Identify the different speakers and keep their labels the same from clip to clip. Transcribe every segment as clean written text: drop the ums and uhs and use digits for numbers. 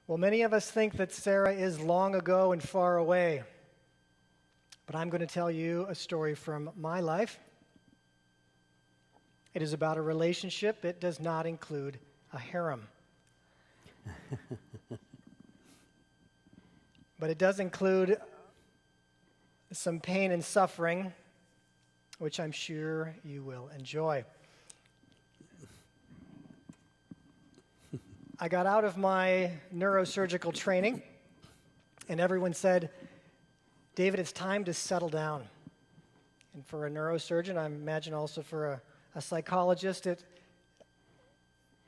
Speaker 1: Well, many of us think that Sarah is long ago and far away, but I'm going to tell you a story from my life. It is about a relationship. It does not include a harem. But it does include some pain and suffering, which I'm sure you will enjoy. I got out of my neurosurgical training, and everyone said, David, it's time to settle down. And for a neurosurgeon, I imagine also for a psychologist, it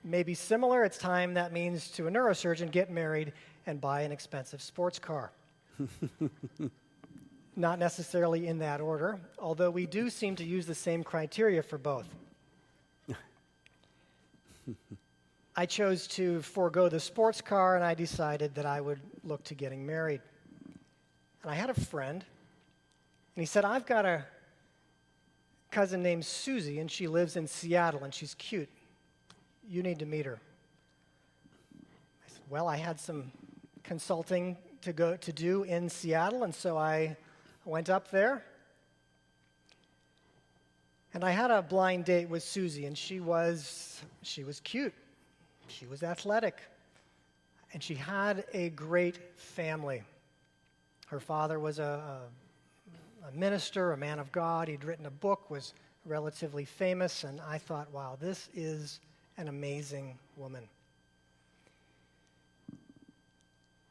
Speaker 1: may be similar. It's time, that means, to a neurosurgeon, get married and buy an expensive sports car. Not necessarily in that order, although we do seem to use the same criteria for both. I chose to forego the sports car, and I decided that I would look to getting married. And I had a friend, and he said, I've got a cousin named Suzie, and she lives in Seattle, and she's cute. You need to meet her. I said, well, I had some consulting to do in Seattle, and so I went up there. And I had a blind date with Suzie, and she was cute. She was athletic, and she had a great family. Her father was a minister, a man of God. He'd written a book, was relatively famous, and I thought, wow, this is an amazing woman.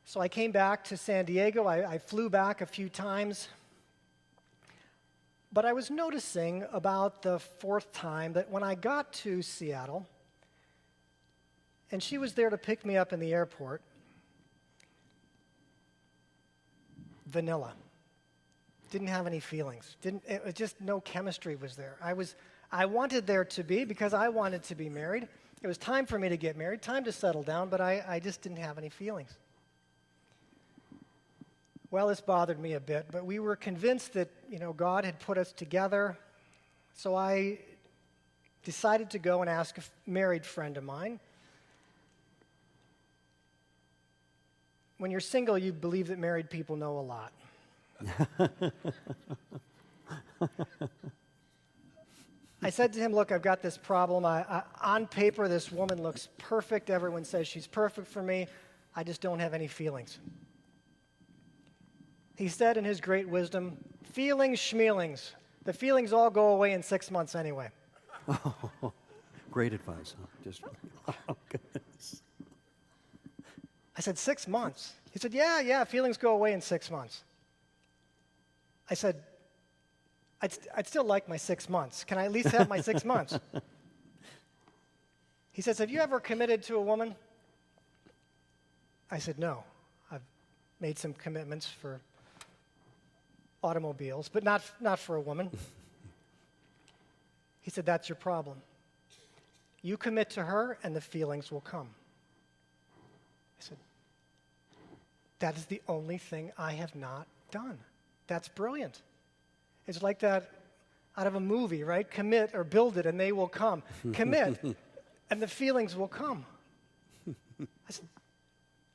Speaker 1: So I came back to San Diego. I flew back a few times, but I was noticing about the fourth time that when I got to Seattle, and she was there to pick me up in the airport, vanilla. Didn't have any feelings. It was just no chemistry was there. I wanted there to be because I wanted to be married. It was time for me to get married, time to settle down, but I just didn't have any feelings. Well, this bothered me a bit, but we were convinced that, God had put us together. So I decided to go and ask a married friend of mine. When you're single, you believe that married people know a lot. I said to him, look, I've got this problem. On paper, this woman looks perfect. Everyone says she's perfect for me. I just don't have any feelings. He said in his great wisdom, feelings, schmealings. The feelings all go away in 6 months anyway.
Speaker 2: Oh, great advice. Huh? Oh, goodness.
Speaker 1: I said, 6 months? He said, yeah, feelings go away in 6 months. I said, I'd still like my 6 months. Can I at least have my 6 months? He says, have you ever committed to a woman? I said, no. I've made some commitments for automobiles, but not for a woman. He said, that's your problem. You commit to her, and the feelings will come. I said, that is the only thing I have not done. That's brilliant. It's like that out of a movie, right? Commit or build it and they will come. Commit and the feelings will come. I said,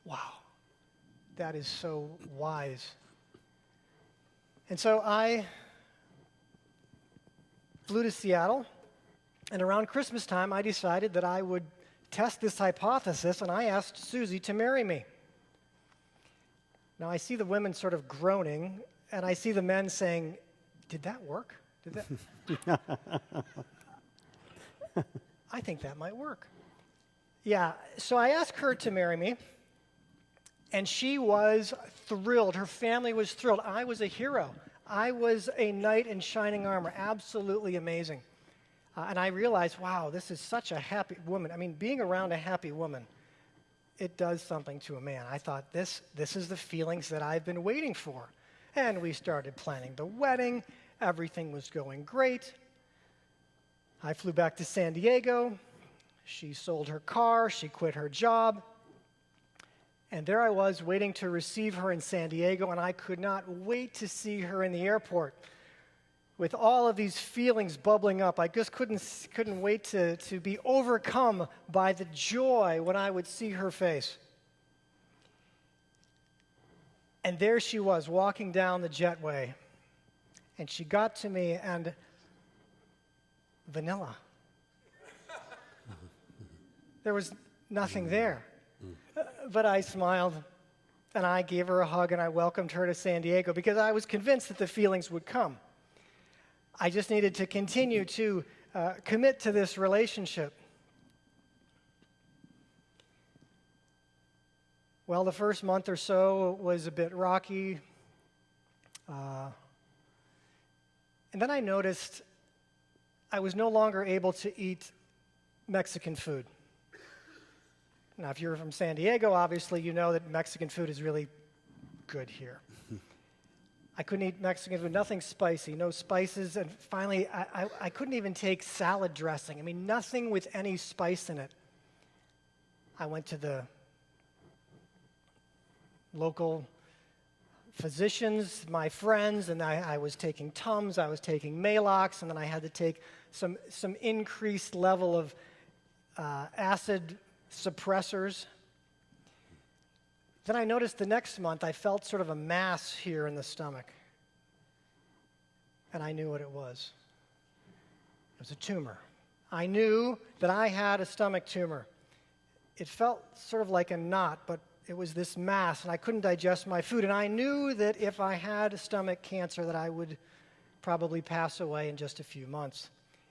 Speaker 1: wow, that is so wise. And so I flew to Seattle, and around Christmas time I decided that I would test this hypothesis, and I asked Suzie to marry me. Now, I see the women sort of groaning, and I see the men saying, did that work? Did that? I think that might work. Yeah, so I asked her to marry me, and she was thrilled. Her family was thrilled. I was a hero. I was a knight in shining armor, absolutely amazing. And I realized, wow, this is such a happy woman. I mean, being around a happy woman, it does something to a man. I thought, this is the feelings that I've been waiting for. And we started planning the wedding. Everything was going great. I flew back to San Diego. She sold her car. She quit her job. And there I was waiting to receive her in San Diego, and I could not wait to see her in the airport. With all of these feelings bubbling up, I just couldn't wait to be overcome by the joy when I would see her face. And there she was, walking down the jetway. And she got to me, and vanilla. There was nothing there. But I smiled, and I gave her a hug, and I welcomed her to San Diego because I was convinced that the feelings would come. I just needed to continue to commit to this relationship. Well, the first month or so was a bit rocky. And then I noticed I was no longer able to eat Mexican food. Now, if you're from San Diego, obviously you know that Mexican food is really good here. I couldn't eat Mexican food, nothing spicy, no spices, and finally I couldn't even take salad dressing. I mean, nothing with any spice in it. I went to the local physicians, my friends, and I was taking Tums, I was taking Maalox, and then I had to take some increased level of acid suppressors. Then I noticed the next month I felt sort of a mass here in the stomach, and I knew what it was. It was a tumor. I knew that I had a stomach tumor. It felt sort of like a knot, but it was this mass, and I couldn't digest my food. And I knew that if I had stomach cancer, that I would probably pass away in just a few months.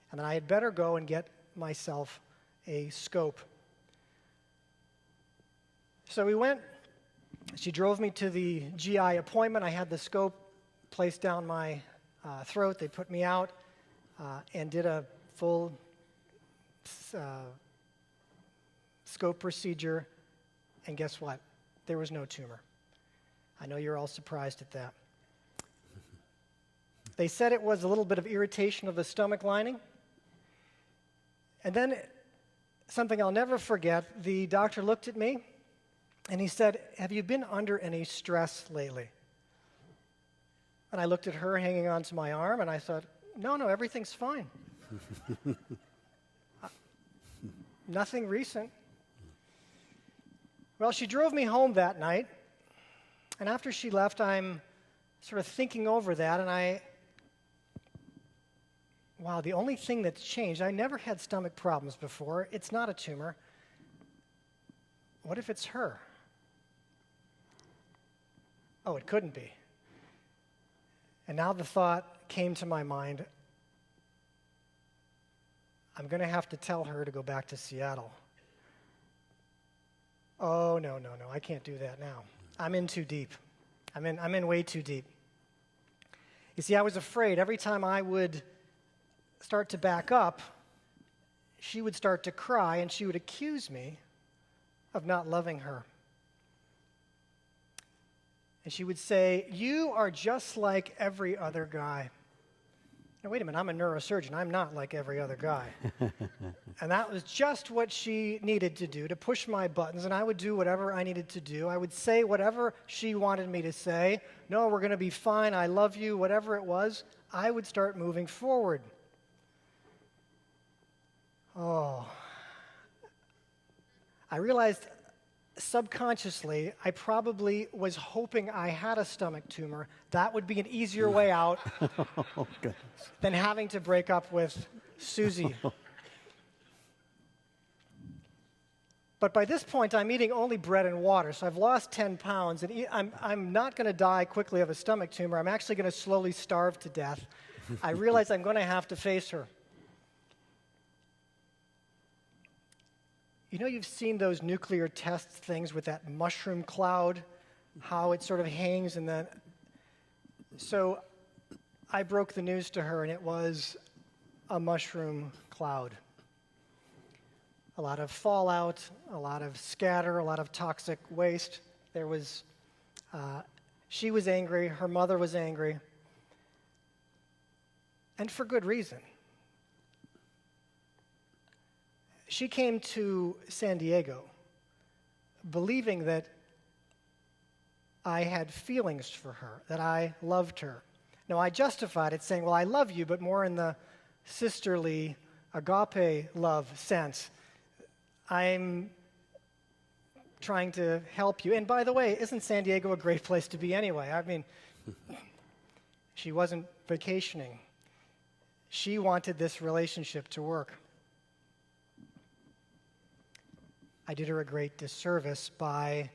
Speaker 1: And that I had better go and get myself a scope. So we went. She drove me to the GI appointment. I had the scope placed down my throat. They put me out and did a full scope procedure. And guess what? There was no tumor. I know you're all surprised at that. They said it was a little bit of irritation of the stomach lining. And then, something I'll never forget, the doctor looked at me and he said, "Have you been under any stress lately?" And I looked at her hanging onto my arm and I thought, no, everything's fine. Nothing recent. Well, she drove me home that night, and after she left, I'm sort of thinking over that, and wow, the only thing that's changed, I never had stomach problems before. It's not a tumor. What if it's her? Oh, it couldn't be. And now the thought came to my mind, I'm going to have to tell her to go back to Seattle. Oh, no, I can't do that now. I'm in too deep. I'm in way too deep. You see, I was afraid every time I would start to back up, she would start to cry and she would accuse me of not loving her. And she would say, "You are just like every other guy." Now, wait a minute, I'm a neurosurgeon. I'm not like every other guy. And that was just what she needed to do, to push my buttons, and I would do whatever I needed to do. I would say whatever she wanted me to say. No, we're going to be fine. I love you, whatever it was. I would start moving forward. Oh. I realized subconsciously, I probably was hoping I had a stomach tumor. That would be an easier way out than having to break up with Suzie. But by this point, I'm eating only bread and water, so I've lost 10 pounds, and I'm not going to die quickly of a stomach tumor. I'm actually going to slowly starve to death. I realize I'm going to have to face her. You know, you've seen those nuclear test things with that mushroom cloud, how it sort of hangs and then... So I broke the news to her, and it was a mushroom cloud. A lot of fallout, a lot of scatter, a lot of toxic waste. There was... she was angry, her mother was angry, and for good reason. She came to San Diego believing that I had feelings for her, that I loved her. Now, I justified it saying, well, I love you, but more in the sisterly, agape love sense. I'm trying to help you. And by the way, isn't San Diego a great place to be anyway? I mean, she wasn't vacationing. She wanted this relationship to work. I did her a great disservice by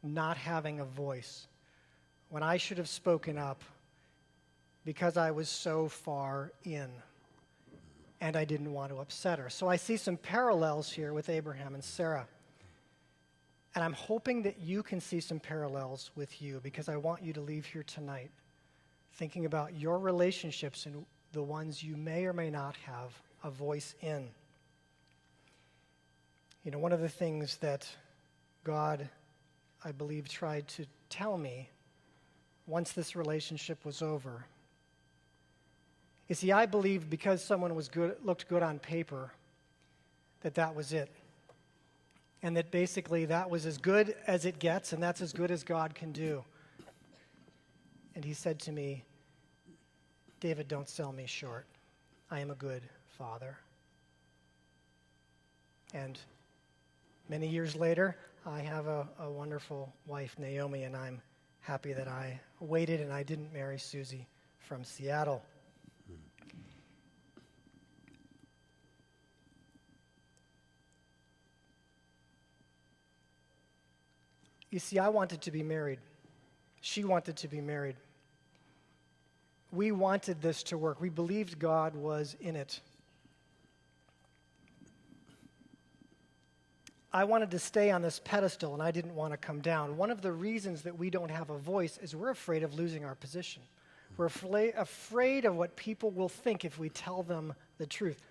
Speaker 1: not having a voice when I should have spoken up because I was so far in and I didn't want to upset her. So I see some parallels here with Abraham and Sarah. And I'm hoping that you can see some parallels with you, because I want you to leave here tonight thinking about your relationships and the ones you may or may not have a voice in. You know, one of the things that God, I believe, tried to tell me once this relationship was over is, see, I believed because someone was good, looked good on paper, that was it. And that basically that was as good as it gets, and that's as good as God can do. And he said to me, David, don't sell me short. I am a good father. And many years later, I have a wonderful wife, Naomi, and I'm happy that I waited and I didn't marry Suzie from Seattle. You see, I wanted to be married. She wanted to be married. We wanted this to work. We believed God was in it. I wanted to stay on this pedestal, and I didn't want to come down. One of the reasons that we don't have a voice is we're afraid of losing our position. We're afraid of what people will think if we tell them the truth.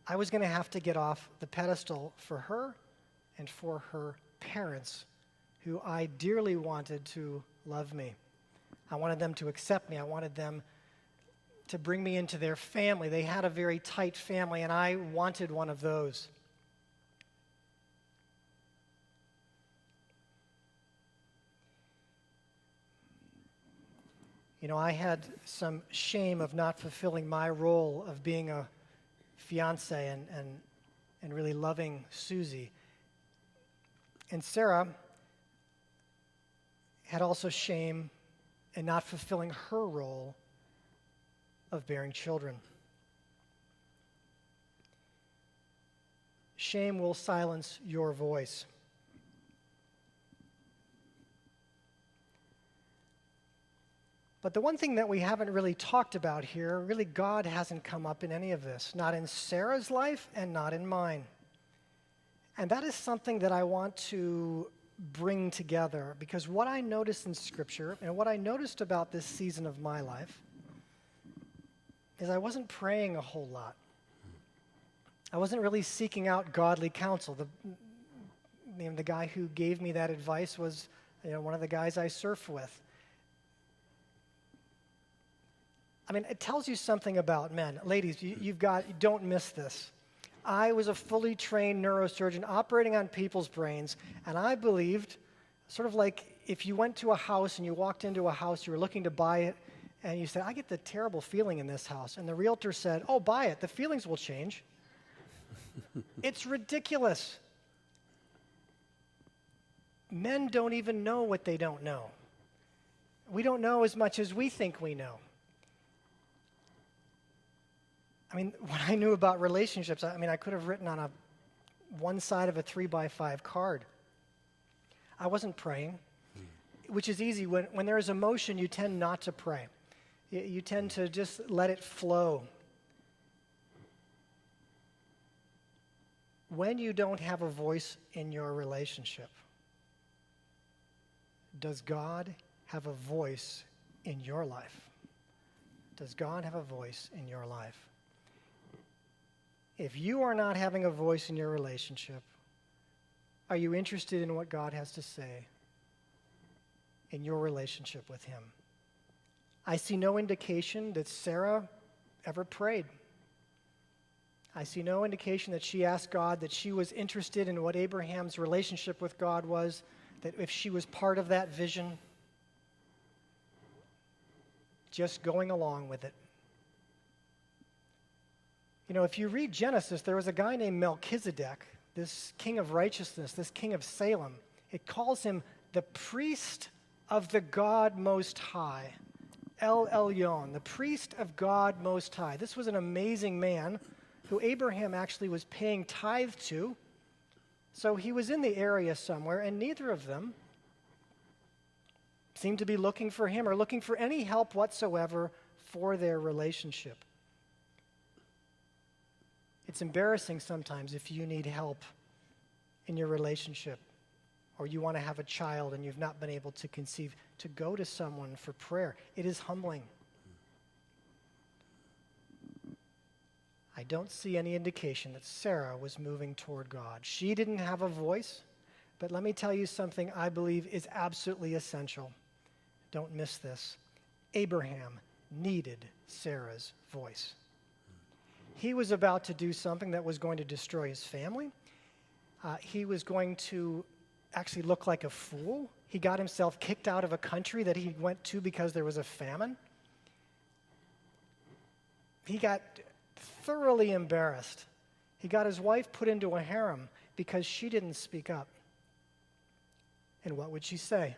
Speaker 1: I was going to have to get off the pedestal for her and for her parents, who I dearly wanted to love me. I wanted them to accept me. I wanted them to bring me into their family. They had a very tight family, and I wanted one of those. You know, I had some shame of not fulfilling my role of being a fiancé and really loving Suzie. And Sarah had also shame in not fulfilling her role of bearing children. Shame will silence your voice. But the one thing that we haven't really talked about here, really God hasn't come up in any of this, not in Sarah's life and not in mine. And that is something that I want to bring together, because what I noticed in Scripture and what I noticed about this season of my life is I wasn't praying a whole lot. I wasn't really seeking out godly counsel. The guy who gave me that advice was, one of the guys I surf with. I mean, it tells you something about men. Ladies, don't miss this. I was a fully trained neurosurgeon operating on people's brains, and I believed, sort of like if you went to a house and you walked into a house, you were looking to buy it, and you said, I get the terrible feeling in this house. And the realtor said, oh, buy it. The feelings will change. It's ridiculous. Men don't even know what they don't know. We don't know as much as we think we know. I mean, what I knew about relationships, I could have written on one side of a 3x5 card. I wasn't praying, which is easy. When there is emotion, you tend not to pray. You tend to just let it flow. When you don't have a voice in your relationship, does God have a voice in your life? Does God have a voice in your life? If you are not having a voice in your relationship, are you interested in what God has to say in your relationship with Him? I see no indication that Sarah ever prayed. I see no indication that she asked God, that she was interested in what Abraham's relationship with God was, that if she was part of that vision, just going along with it. If you read Genesis, there was a guy named Melchizedek this king of righteousness, this king of Salem. It calls him the priest of the God Most High. El Elyon, the priest of God Most High. This was an amazing man who Abraham actually was paying tithe to. So he was in the area somewhere, and neither of them seemed to be looking for him or looking for any help whatsoever for their relationship. It's embarrassing sometimes if you need help in your relationship or you want to have a child and you've not been able to conceive, to go to someone for prayer. It is humbling. I don't see any indication that Sarah was moving toward God. She didn't have a voice, but let me tell you something I believe is absolutely essential. Don't miss this. Abraham needed Sarah's voice. He was about to do something that was going to destroy his family. He was going to actually look like a fool. He got himself kicked out of a country that he went to because there was a famine. He got thoroughly embarrassed. He got his wife put into a harem because she didn't speak up. And what would she say?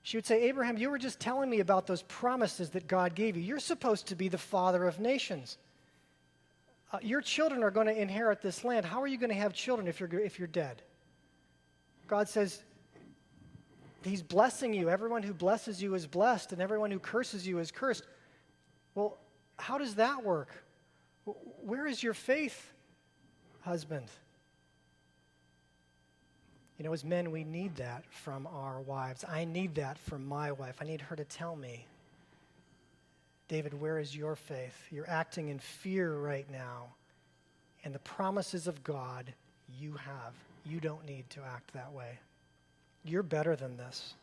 Speaker 1: She would say, Abraham, you were just telling me about those promises that God gave you. You're supposed to be the father of nations. Your children are going to inherit this land. How are you going to have children if you're dead? God says, he's blessing you. Everyone who blesses you is blessed, and everyone who curses you is cursed. Well, how does that work? Where is your faith, husband? You know, as men, we need that from our wives. I need that from my wife. I need her to tell me, David, where is your faith? You're acting in fear right now. And the promises of God you have. You don't need to act that way. You're better than this.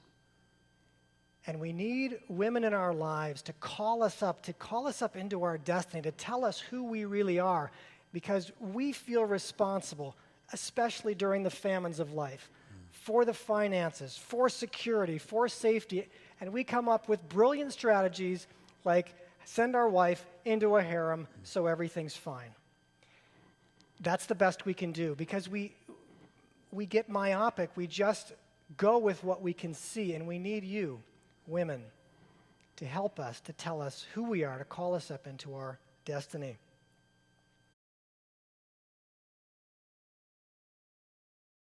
Speaker 1: And we need women in our lives to call us up into our destiny, to tell us who we really are, because we feel responsible, especially during the famines of life, for the finances, for security, for safety. And we come up with brilliant strategies like send our wife into a harem so everything's fine. That's the best we can do because we get myopic. We just go with what we can see, and we need you, women, to help us, to tell us who we are, to call us up into our destiny.